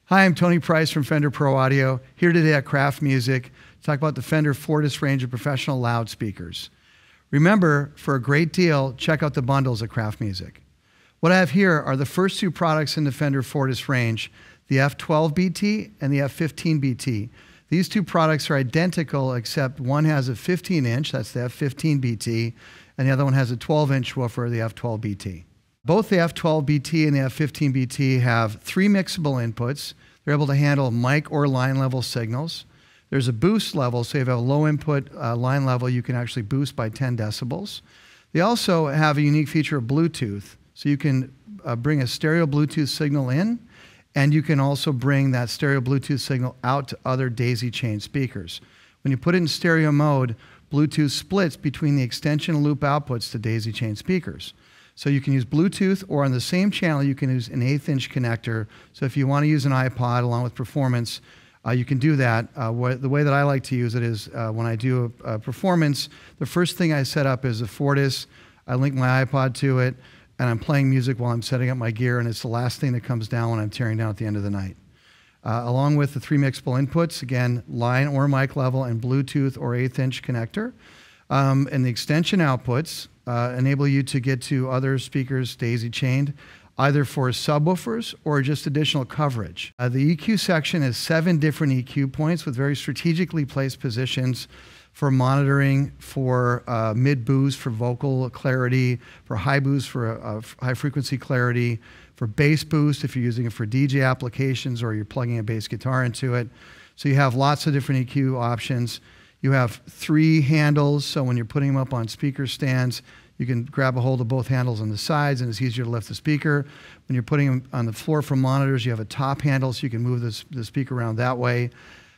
Hi, I'm Tony Price from Fender Pro Audio, here today at Kraft Music to talk about the Fender Fortis range of professional loudspeakers. Remember, for a great deal, check out the bundles at Kraft Music. What I have here are the first two products in the Fender Fortis range, the F-12BT and the F-15BT. These two products are identical, except one has a 15-inch, that's the F-15BT, and the other one has a 12-inch woofer, the F-12BT. Both the F-12BT and the F-15BT have three mixable inputs. They're able to handle mic or line level signals. There's a boost level, so if you have a low input line level, you can actually boost by 10 decibels. They also have a unique feature of Bluetooth, so you can bring a stereo Bluetooth signal in, and you can also bring that stereo Bluetooth signal out to other daisy-chain speakers. When you put it in stereo mode, Bluetooth splits between the extension and loop outputs to daisy-chain speakers. So you can use Bluetooth, or on the same channel you can use an 1/8-inch connector. So if you want to use an iPod along with performance, you can do that. The way that I like to use it is when I do a performance, the first thing I set up is a Fortis. I link my iPod to it, and I'm playing music while I'm setting up my gear, and it's the last thing that comes down when I'm tearing down at the end of the night. Along with the three mixable inputs, again, line or mic level and Bluetooth or 1/8-inch connector. And the extension outputs enable you to get to other speakers daisy-chained, either for subwoofers or just additional coverage. The EQ section has 7 different EQ points with very strategically placed positions for monitoring, for mid-boost for vocal clarity, for high boost for high-frequency clarity, for bass boost if you're using it for DJ applications or you're plugging a bass guitar into it. So you have lots of different EQ options. You have 3 handles, so when you're putting them up on speaker stands, you can grab a hold of both handles on the sides, and it's easier to lift the speaker. When you're putting them on the floor for monitors, you have a top handle, so you can move the speaker around that way.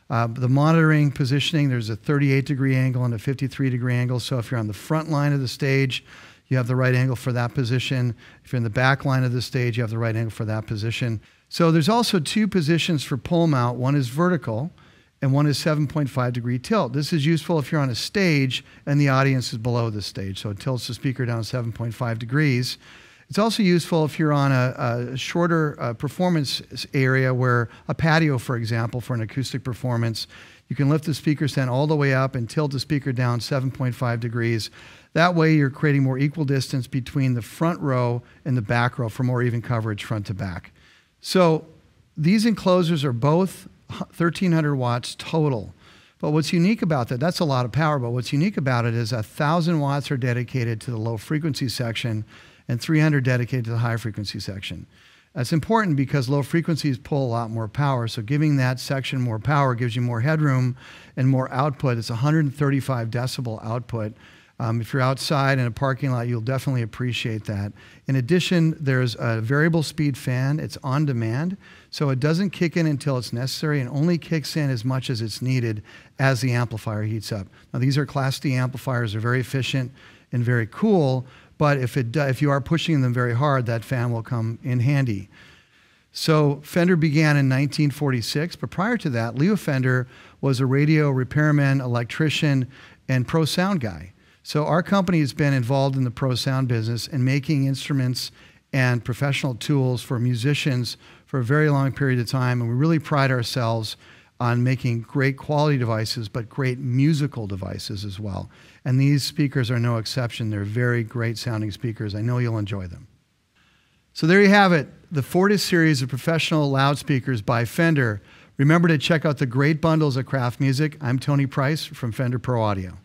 The monitoring positioning, there's a 38-degree angle and a 53-degree angle, so if you're on the front line of the stage, you have the right angle for that position. If you're in the back line of the stage, you have the right angle for that position. So there's also 2 positions for pull mount. One is vertical, and one is 7.5-degree tilt. This is useful if you're on a stage and the audience is below the stage, so it tilts the speaker down 7.5 degrees. It's also useful if you're on a shorter performance area, where a patio, for example, for an acoustic performance, you can lift the speaker stand all the way up and tilt the speaker down 7.5 degrees. That way you're creating more equal distance between the front row and the back row for more even coverage front to back. So these enclosures are both 1,300 watts total. But what's unique about that, that's a lot of power, but what's unique about it is 1,000 watts are dedicated to the low frequency section and 300 dedicated to the high frequency section. That's important because low frequencies pull a lot more power, so giving that section more power gives you more headroom and more output. It's 135 decibel output. If you're outside in a parking lot, you'll definitely appreciate that. In addition, there's a variable speed fan. It's on demand, so it doesn't kick in until it's necessary and only kicks in as much as it's needed as the amplifier heats up. Now, these are Class D amplifiers. They're very efficient and very cool, but if you are pushing them very hard, that fan will come in handy. So Fender began in 1946, but prior to that, Leo Fender was a radio repairman, electrician, and pro sound guy. So our company has been involved in the pro sound business and making instruments and professional tools for musicians for a very long period of time, and we really pride ourselves on making great quality devices, but great musical devices as well. And these speakers are no exception. They're very great sounding speakers. I know you'll enjoy them. So there you have it, the Fortis series of professional loudspeakers by Fender. Remember to check out the great bundles at Kraft Music. I'm Tony Price from Fender Pro Audio.